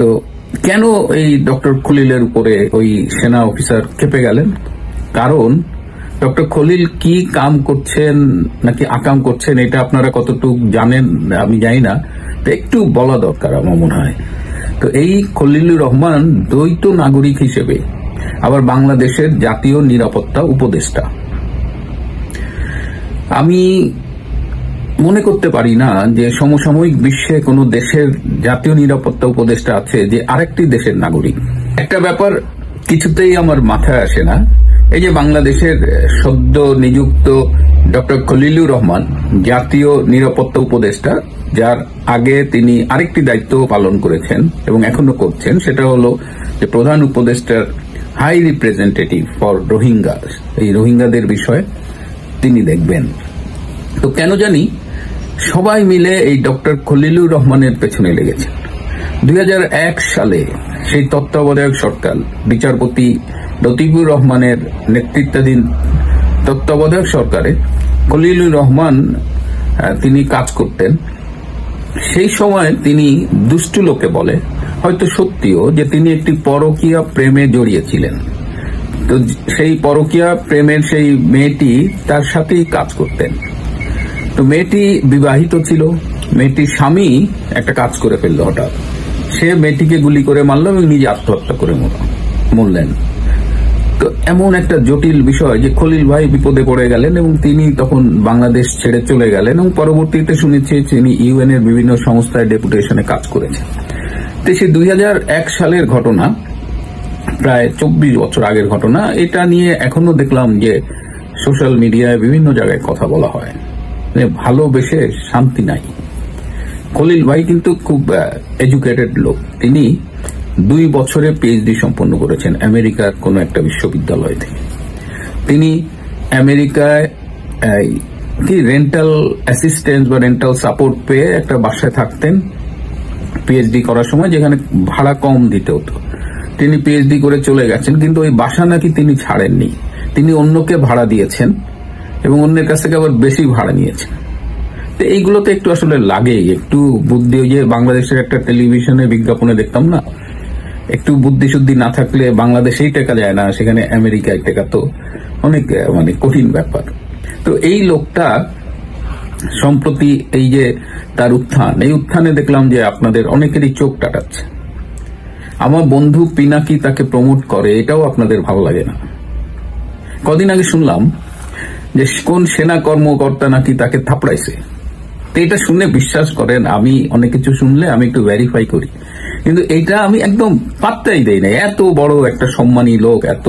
তো কেন এই ডক্টর খলিলের উপরে ওই সেনা অফিসার ক্ষেপে গেলেন? কারণ ডক্টর খলিল কি কাম করছেন নাকি আকাম করছেন এটা আপনারা কতটুকু জানেন আমি জানি না, তো একটু বলা দরকার আমার মনে হয়। তো এই খলিলুর রহমান দ্বৈত নাগরিক হিসেবে আবার বাংলাদেশের জাতীয় নিরাপত্তা উপদেষ্টা। আমি মনে করতে পারি না যে সমসাময়িক বিশ্বে কোনো দেশের জাতীয় নিরাপত্তা উপদেষ্টা আছে যে আরেকটি দেশের নাগরিক। একটা ব্যাপার কিছুতেই আমার মাথায় আসে না, এই যে বাংলাদেশের সদ্য নিযুক্ত ডক্টর খলিলুর রহমান জাতীয় নিরাপত্তা উপদেষ্টা, যার আগে তিনি আরেকটি দায়িত্ব পালন করেছেন এবং এখনো করছেন, সেটা হলো যে প্রধান উপদেষ্টার হাই রিপ্রেজেন্টেটিভ ফর রোহিঙ্গা, এই রোহিঙ্গাদের বিষয়ে তিনি দেখবেন। তো কেন জানি সবাই মিলে এই ডক্টর খলিলুর রহমানের পেছনে লেগেছেন। 2001 সালে সেই তত্ত্বাবধায়ক সরকার, বিচারপতি লতিফুর রহমানের নেতৃত্বাধীন তত্ত্বাবধায়ক সরকারে খলিলুর রহমান তিনি কাজ করতেন। সেই সময় তিনি দুষ্টু লোকে বলে, হয়তো সত্যিও, যে তিনি একটি পরকীয়া প্রেমে জড়িয়েছিলেন। তো সেই পরকীয়া প্রেমের সেই মেয়েটি তার সাথেই কাজ করতেন। তো মেয়েটি বিবাহিত ছিল, মেয়েটির স্বামী একটা কাজ করে ফেললো হঠাৎ, সে মেয়েটিকে গুলি করে মারল এবং নিজে আত্মহত্যা করে মরলেন। তো এমন একটা জটিল বিষয় যে খলিল ভাই বিপদে পড়ে গেলেন এবং তিনি তখন বাংলাদেশ ছেড়ে চলে গেলেন এবং পরবর্তীতে শুনেছি তিনি ইউএন এর বিভিন্ন সংস্থায় ডেপুটেশনে কাজ করেছেন। তো সে 2001 সালের ঘটনা, প্রায় 24 বছর আগের ঘটনা। এটা নিয়ে এখনো দেখলাম যে সোশ্যাল মিডিয়ায় বিভিন্ন জায়গায় কথা বলা হয়, ভালোবেসে শান্তি নাই। খলিল ভাই কিন্তু খুব এডুকেটেড লোক, তিনি 2 বছরে পিএইচডি সম্পন্ন করেছেন আমেরিকার কোন একটা বিশ্ববিদ্যালয় থেকে। তিনি আমেরিকায় কি রেন্টাল অ্যাসিস্ট্যান্স বা রেন্টাল সাপোর্ট পেয়ে একটা বাসায় থাকতেন পিএইচডি করার সময়, যেখানে ভাড়া কম দিতে হতো। তিনি পিএইচডি করে চলে গেছেন, কিন্তু ওই বাসা নাকি তিনি ছাড়েননি, তিনি অন্যকে ভাড়া দিয়েছেন এবং অন্যের কাছ থেকে আবার বেশি ভাড়া নিয়েছেন। তো এইগুলোতে একটু আসলে লাগে একটু বুদ্ধি। ওই যে বাংলাদেশের একটা টেলিভিশনে বিজ্ঞাপনে দেখতাম না, একটু বুদ্ধি শুদ্ধি না থাকলে বাংলাদেশেই টেকা যায় না, সেখানে আমেরিকায় টেকা তো অনেক কঠিন ব্যাপার। তো এই লোকটা সম্প্রতি এই যে তার উত্থান, এই উত্থানে দেখলাম যে আপনাদের অনেকেরই চোখ টাটাচ্ছে। আমার বন্ধু পিনাকি তাকে প্রমোট করে, এটাও আপনাদের ভালো লাগে না। কদিন আগে শুনলাম যে কোন সেনা কর্মকর্তা নাকি তাকে থাপড়াইছে। তো এটা শুনে বিশ্বাস করেন, আমি অনেক কিছু শুনলে আমি একটু ভেরিফাই করি, কিন্তু এইটা আমি একদম পাত্তাই দেই না। এত বড় একটা সম্মানী লোক, এত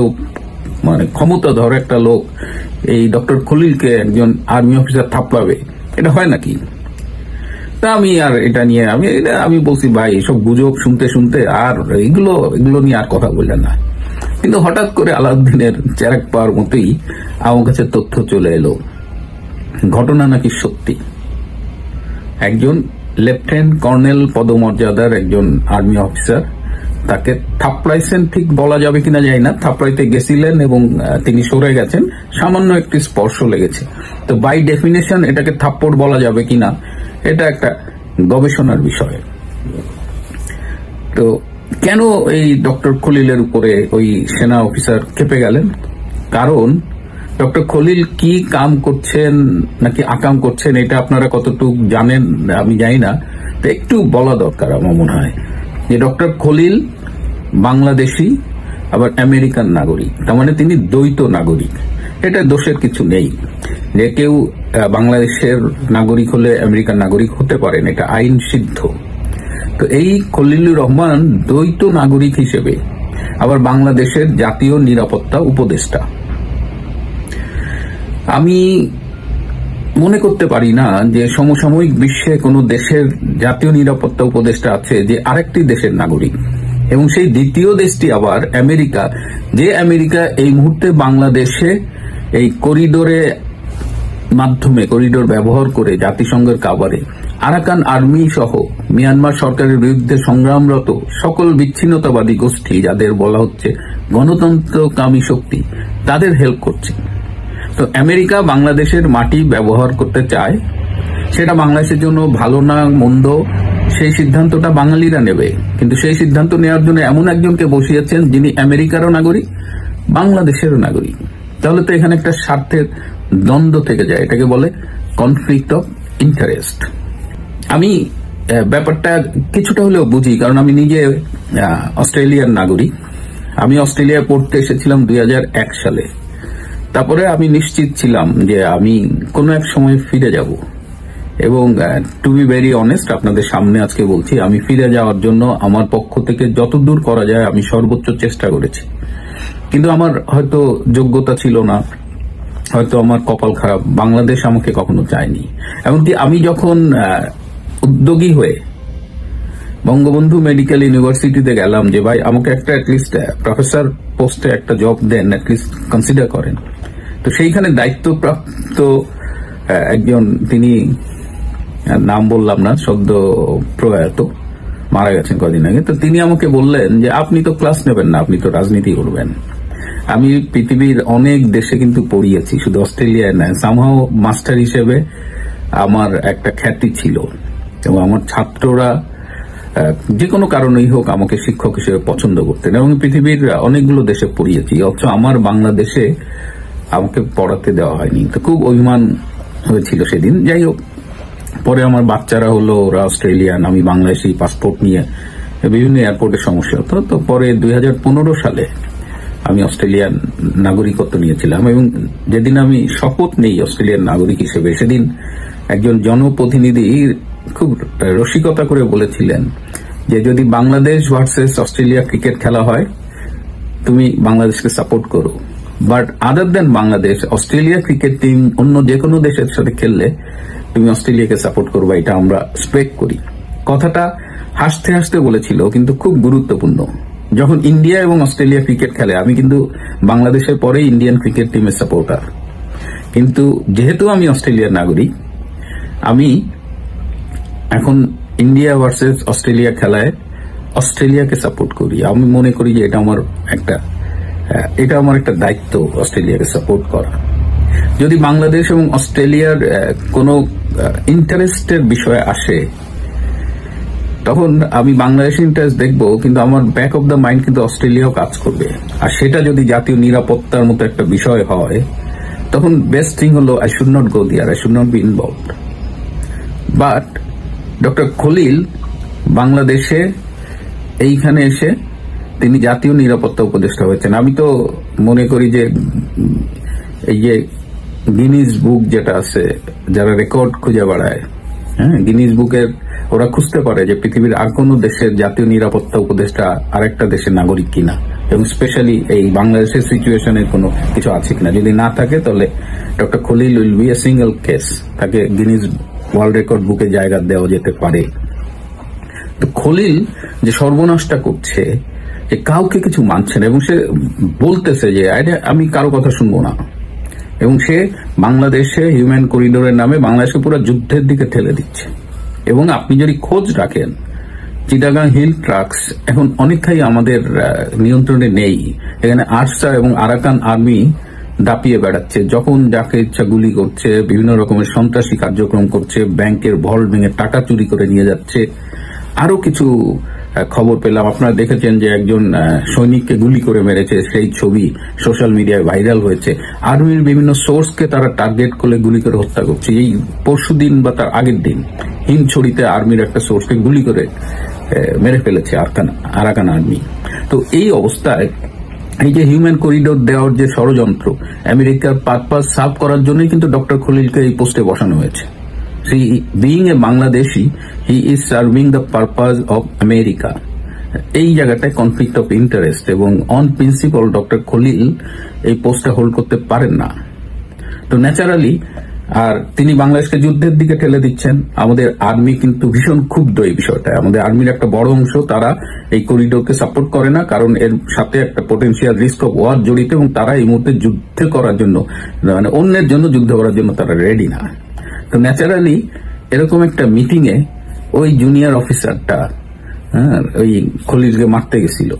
ক্ষমতাধর একটা লোক, এই ডক্টর খলিলকে একজন আর্মি অফিসার থাপড়াবে, এটা হয় নাকি? তা আমি আর এটা নিয়ে আমি বলছি ভাই এসব গুজব শুনতে শুনতে আর এগুলো নিয়ে আর কথা বললেন না। কিন্তু হঠাৎ করে আলাউদ্দিনের চেরাগ পাওয়ার মতোই আমার কাছে তথ্য চলে এলো, ঘটনা নাকি সত্যি। একজন লেফটেন্যান্ট কর্নেল পদমর্যাদার একজন আর্মি অফিসার তাকে থাপড়াইছেন, ঠিক বলা যাবে কিনা জানি না, থাপড়াইতে গেছিলেন এবং তিনি সরে গেছেন, সামান্য একটি স্পর্শ লেগেছে। তো বাই ডেফিনেশন এটাকে থাপ্পড় বলা যাবে কিনা এটা একটা গবেষণার বিষয়। তো কেন এই ডক্টর খলিলের উপরে ওই সেনা অফিসার ক্ষেপে গেলেন? কারণ ডক্টর খলিল কি কাম করছেন নাকি আকাম করছেন এটা আপনারা কতটুকু জানেন আমি জানি না, তো একটু বলা দরকার আমার মনে হয়। যে ডক্টর খলিল বাংলাদেশি আবার আমেরিকান নাগরিক, তার মানে তিনি দ্বৈত নাগরিক। এটা দোষের কিছু নেই, যে কেউ বাংলাদেশের নাগরিক হলে আমেরিকান নাগরিক হতে পারেন, এটা আইন সিদ্ধ। তো এই খলিলুর রহমান দ্বৈত নাগরিক হিসেবে আবার বাংলাদেশের জাতীয় নিরাপত্তা উপদেষ্টা। আমি মনে করতে পারি না যে সমসাময়িক বিশ্বে কোনো দেশের জাতীয় নিরাপত্তা উপদেষ্টা আছে যে আরেকটি দেশের নাগরিক, এবং সেই দ্বিতীয় দেশটি আবার আমেরিকা, যে আমেরিকা এই মুহূর্তে বাংলাদেশে এই করিডোর ব্যবহার করে জাতিসংঘের কাভারে আরাকান আর্মি সহ মিয়ানমার সরকারের বিরুদ্ধে সংগ্রামরত সকল বিচ্ছিন্নতাবাদী গোষ্ঠী, যাদের বলা হচ্ছে গণতন্ত্রকামী শক্তি, তাদের হেল্প করছে। তো আমেরিকা বাংলাদেশের মাটি ব্যবহার করতে চায়, সেটা বাংলাদেশের জন্য ভালো না মন্দ সেই সিদ্ধান্তটা বাঙালিরা নেবে, কিন্তু সেই সিদ্ধান্ত নেওয়ার জন্য এমন একজনকে বসিয়েছেন যিনি আমেরিকারও নাগরিক, বাংলাদেশেরও নাগরিক। তাহলে তো এখানে একটা স্বার্থের দ্বন্দ্ব থেকে যায়, এটাকে বলে কনফ্লিক্ট অফ ইন্টারেস্ট। আমি ব্যাপারটা কিছুটা হলেও বুঝি, কারণ আমি নিজে অস্ট্রেলিয়ার নাগরিক। আমি অস্ট্রেলিয়ায় পড়তে এসেছিলাম 2001 সালে। তারপরে আমি নিশ্চিত ছিলাম যে আমি কোনো এক সময় ফিরে যাব, এবং টু বি ভেরি অনেস্ট আপনাদের সামনে আজকে বলছি, আমি ফিরে যাওয়ার জন্য আমার পক্ষ থেকে যতদূর করা যায় আমি সর্বোচ্চ চেষ্টা করেছি। কিন্তু আমার হয়তো যোগ্যতা ছিল না, হয়তো আমার কপাল খারাপ, বাংলাদেশ আমাকে কখনো চায়নি। এমনকি আমি যখন উদ্যোগী হয়ে বঙ্গবন্ধু মেডিকেল ইউনিভার্সিটিতে গেলাম যে ভাই আমাকে একটা অ্যাটলিস্ট প্রফেসর পোস্টে একটা জব দেন, অ্যাটলিস্ট কনসিডার করেন, তো সেইখানে দায়িত্বপ্রাপ্ত একজন, তিনি নাম বললাম না, সদ্য প্রয়াত, মারা গেছেন কদিন আগে, তো তিনি আমাকে বললেন যে আপনি তো ক্লাস নেবেন না, আপনি তো রাজনীতি করবেন। আমি পৃথিবীর অনেক দেশে কিন্তু পড়িয়েছি, শুধু অস্ট্রেলিয়ায় নয়। সামহাও মাস্টার হিসেবে আমার একটা খ্যাতি ছিল, এবং আমার ছাত্ররা যে কোনো কারণেই হোক আমাকে শিক্ষক হিসেবে পছন্দ করতেন, এবং পৃথিবীর অনেকগুলো দেশে পড়িয়েছি, অথচ আমার বাংলাদেশে আমাকে পড়াতে দেওয়া হয়নি। তো খুব অভিমান হয়েছিল সেদিন। যাই হোক, পরে আমার বাচ্চারা হলো, ওরা অস্ট্রেলিয়ান, আমি বাংলাদেশি পাসপোর্ট নিয়ে বিভিন্ন এয়ারপোর্টে সমস্যা হতো। তো পরে 2015 সালে আমি অস্ট্রেলিয়ান নাগরিকত্ব নিয়েছিলাম, এবং যেদিন আমি শপথ নেই অস্ট্রেলিয়ান নাগরিক হিসেবে, সেদিন একজন জনপ্রতিনিধি খুব রসিকতা করে বলেছিলেন যে যদি বাংলাদেশ ভার্সেস অস্ট্রেলিয়া ক্রিকেট খেলা হয় তুমি বাংলাদেশকে সাপোর্ট করো, but other than Bangladesh, Australia cricket team অন্য যে কোনো দেশের সাথে খেললে তুমি অস্ট্রেলিয়াকে সাপোর্ট করবা, এটা আমরা এক্সপেক্ট করি। কথাটা হাসতে হাসতে বলেছিল, কিন্তু খুব গুরুত্বপূর্ণ। যখন ইন্ডিয়া এবং অস্ট্রেলিয়া ক্রিকেট খেলে, আমি কিন্তু বাংলাদেশের পরে ইন্ডিয়ান ক্রিকেট টিমের সাপোর্টার, কিন্তু যেহেতু আমি অস্ট্রেলিয়ার নাগরিক, আমি এখন ইন্ডিয়া ভার্সেস অস্ট্রেলিয়া খেলায় অস্ট্রেলিয়াকে সাপোর্ট করি। আমি মনে করি যে এটা আমার একটা দায়িত্ব, অস্ট্রেলিয়াকে সাপোর্ট করা। যদি বাংলাদেশ এবং অস্ট্রেলিয়ার কোনো ইন্টারেস্টের বিষয় আসে, তখন আমি বাংলাদেশের ইন্টারেস্ট দেখবো, কিন্তু আমার ব্যাক অফ দ্য মাইন্ড কিন্তু অস্ট্রেলিয়াও কাজ করবে। আর সেটা যদি জাতীয় নিরাপত্তার মতো একটা বিষয় হয়, তখন বেস্ট থিং হলো I should not go there, I should not be involved. But doctor Khalil বাংলাদেশে এইখানে এসে তিনি জাতীয় নিরাপত্তা উপদেষ্টা হয়েছেন। আমি তো মনে করি যে এই যে গিনিস বুক যেটা আছে, যারা রেকর্ড খুঁজে বেড়ায়, হ্যাঁ, গিনিস বুকের ওরা খুঁজতে পারে যে পৃথিবীর আর কোন দেশের জাতীয় নিরাপত্তা উপদেষ্টা আরেকটা দেশের নাগরিক কিনা, এবং স্পেশালি এই বাংলাদেশের সিচুয়েশনের কোনো কিছু আছে কিনা। যদি না থাকে তাহলে doctor Khalil will B a single case, তাকে গিনিস ওয়ার্ল্ড রেকর্ড বুকে জায়গা দেওয়া যেতে পারে। তো খলিল যে সর্বনাশটা করছে, যে কাউকে কিছু মানছে না, এবং সে বলতেছে যে আমি কারো কথা শুনবো না, এবং সে বাংলাদেশে হিউম্যান করিডোরের নামে বাংলাদেশকে পুরো যুদ্ধের দিকে ঠেলে দিচ্ছে। এবং আপনি যদি খোঁজ রাখেন, চিটাগাং হিল ট্রাক্স এখন অনেকটাই আমাদের নিয়ন্ত্রণে নেই। এখানে আরসা এবং আরাকান আর্মি দাপিয়ে বেড়াচ্ছে, যখন যাকে ইচ্ছা গুলি করছে, বিভিন্ন রকমের সন্ত্রাসী কার্যক্রম করছে, ব্যাংকের ভল্ট ভেঙে টাকা চুরি করে নিয়ে যাচ্ছে। আরো কিছু খবর পেলাম, আপনারা দেখেছেন যে একজন সৈনিককে গুলি করে মেরেছে, সেই ছবি সোশ্যাল মিডিয়ায় ভাইরাল হয়েছে। আর্মির বিভিন্ন সোর্সকে তারা টার্গেট করে গুলি করে হত্যা করছে। এই পরশুদিন বা তার আগের দিন হিমছড়িতে আর্মির একটা সোর্সকে গুলি করে মেরে ফেলেছে আরাকান আর্মি। তো এই অবস্থায় এই যে হিউম্যান করিডোর দেওয়ার যে ষড়যন্ত্র, আমেরিকার পারপাস সার্ভ করার জন্যই কিন্তু ডক্টর খলিলকে এই পোস্টে বসানো হয়েছে। Being a Bangladeshi, he is serving the purpose of America. এই জায়গাটায় কনফ্লিক্ট অফ ইন্টারেস্ট, এবং অন প্রিন্সিপাল ডক্টর খলিল এই পোস্টটা হোল্ড করতে পারেন না। তো ন্যাচারালি, আর তিনি বাংলাদেশকে যুদ্ধের দিকে ঠেলে দিচ্ছেন। আমাদের আর্মি কিন্তু ভীষণ ক্ষুব্ধ এই বিষয়টা। আমাদের আর্মির একটা বড় অংশ তারা এই করিডোরকে সাপোর্ট করে না, কারণ এর সাথে একটা পটেনশিয়াল রিস্ক অফ ওয়ার জড়িত, এবং তারা এই মুহূর্তে যুদ্ধ করার জন্য, মানে অন্যের জন্য যুদ্ধ করার জন্য তারা রেডি না। তো ন্যাচারালি এরকম একটা মিটিং এ ওই জুনিয়র অফিসারটা ওই খলিলকে মারতে গেছিল,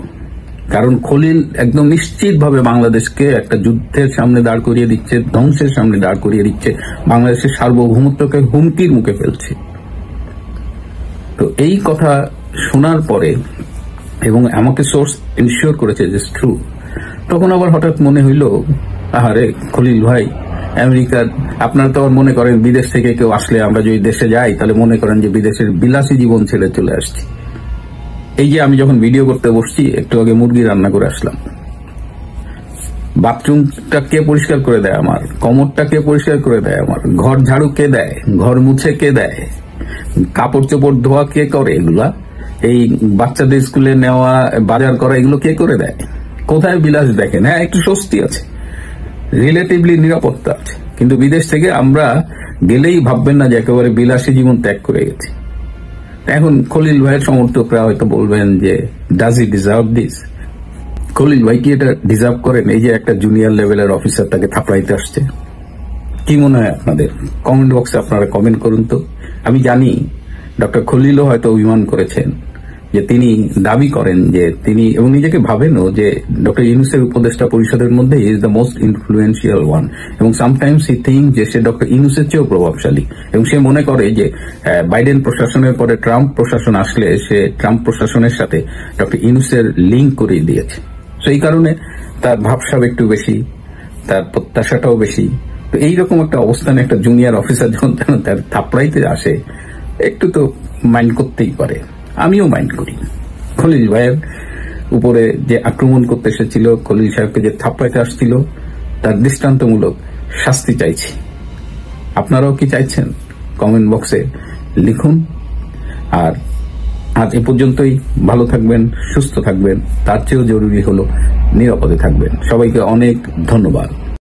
কারণ খলিল একদম নিশ্চিতভাবে বাংলাদেশকে একটা যুদ্ধের সামনে দাঁড় করিয়ে দিচ্ছে, ধ্বংসের সামনে দাঁড় করিয়ে দিচ্ছে, বাংলাদেশের সার্বভৌমত্বকে হুমকির মুখে ফেলছে। তো তো এই কথা শোনার পরে এবং আমাকে সোর্স ইনশিওর করেছে যে ট্রু, তখন আবার হঠাৎ মনে হইল, আহারে খলিল ভাই, আমেরিকার আপনারা তো আবার মনে করেন বিদেশ থেকে কেউ আসলে আমরা যদি দেশে যাই তাহলে মনে করেন যে বিদেশের বিলাসী জীবন ছেড়ে চলে আসছি। এই যে আমি যখন ভিডিও করতে বসছি, একটু আগে মুরগি রান্না করে আসলাম। বাথরুমটা কে পরিষ্কার করে দেয় আমার, কমরটা কে পরিষ্কার করে দেয় আমার, ঘর ঝাড়ু কে দেয়, ঘর মুছে কে দেয়, কাপড় চোপড় ধোয়া কে করে, এগুলা এই বাচ্চাদের স্কুলে নেওয়া, বাজার করা, এগুলো কে করে দেয়? কোথায় বিলাস দেখেন? হ্যাঁ, একটু স্বস্তি আছে, রিলেটিভলি নিরাপত্তা আছে, কিন্তু বিদেশ থেকে আমরা গেলেই ভাববেন না যে একেবারে বিলাসী জীবন ত্যাগ করে গেছি। এখন খলিল ভাইয়ের সমর্থকরা হয়তো বলবেন যে does he deserve this? Khalil ভাই কি এটা ডিজার্ভ করেন? এই যে একটা জুনিয়র লেভেলের অফিসার তাকে থাপড়াইতে আসছে। কি মনে হয় আপনাদের? কমেন্ট বক্সে আপনারা কমেন্ট করুন তো। আমি জানি ডক্টর খলিলও হয়তো অভিমান করেছেন, যে তিনি দাবি করেন যে তিনি, এবং নিজেকে ভাবেনও যে ডক্টর ইউনূসের উপদেষ্টা পরিষদের মধ্যে is the most influential one, এবং সামটাইমস হি থিঙ্ক যে সে ডক্টর ইউনূসের চেয়েও প্রভাবশালী, এবং সে মনে করে যে বাইডেন প্রশাসনের পরে ট্রাম্প প্রশাসন আসলে সে ট্রাম্প প্রশাসনের সাথে ডক্টর ইউনূসের লিঙ্ক করিয়ে দিয়েছে। সেই কারণে তার ভাবসাব একটু বেশি, তার প্রত্যাশাটাও বেশি। তো এইরকম একটা অবস্থানে একটা জুনিয়র অফিসার যখন তার থাপড়াইতে আসে, একটু তো মাইন্ড করতেই পারে। আমিও মাইন্ড করি। খলিল ভাইয়ের উপরে যে আক্রমণ করতে এসেছিল, খলিল সাহেবকে যে থাপড়াইতে আসছিল, তার দৃষ্টান্তমূলক শাস্তি চাইছি। আপনারাও কি চাইছেন? কমেন্ট বক্সে লিখুন। আর আজ এ পর্যন্তই। ভালো থাকবেন, সুস্থ থাকবেন, তার চেয়েও জরুরি হলো নিরাপদে থাকবেন। সবাইকে অনেক ধন্যবাদ।